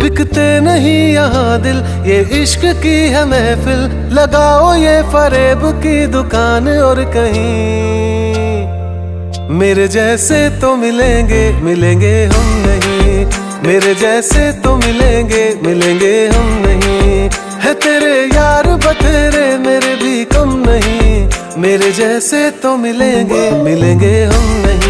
बिकते नहीं यहाँ दिल, ये इश्क की है महफिल। लगाओ ये फरेब की दुकान और कहीं मेरे जैसे तो मिलेंगे, मिलेंगे हम नहीं। मेरे जैसे तो मिलेंगे, मिलेंगे हम नहीं। है तेरे यार बतेरे, मेरे भी कम नहीं। मेरे जैसे तो मिलेंगे, मिलेंगे हम नहीं।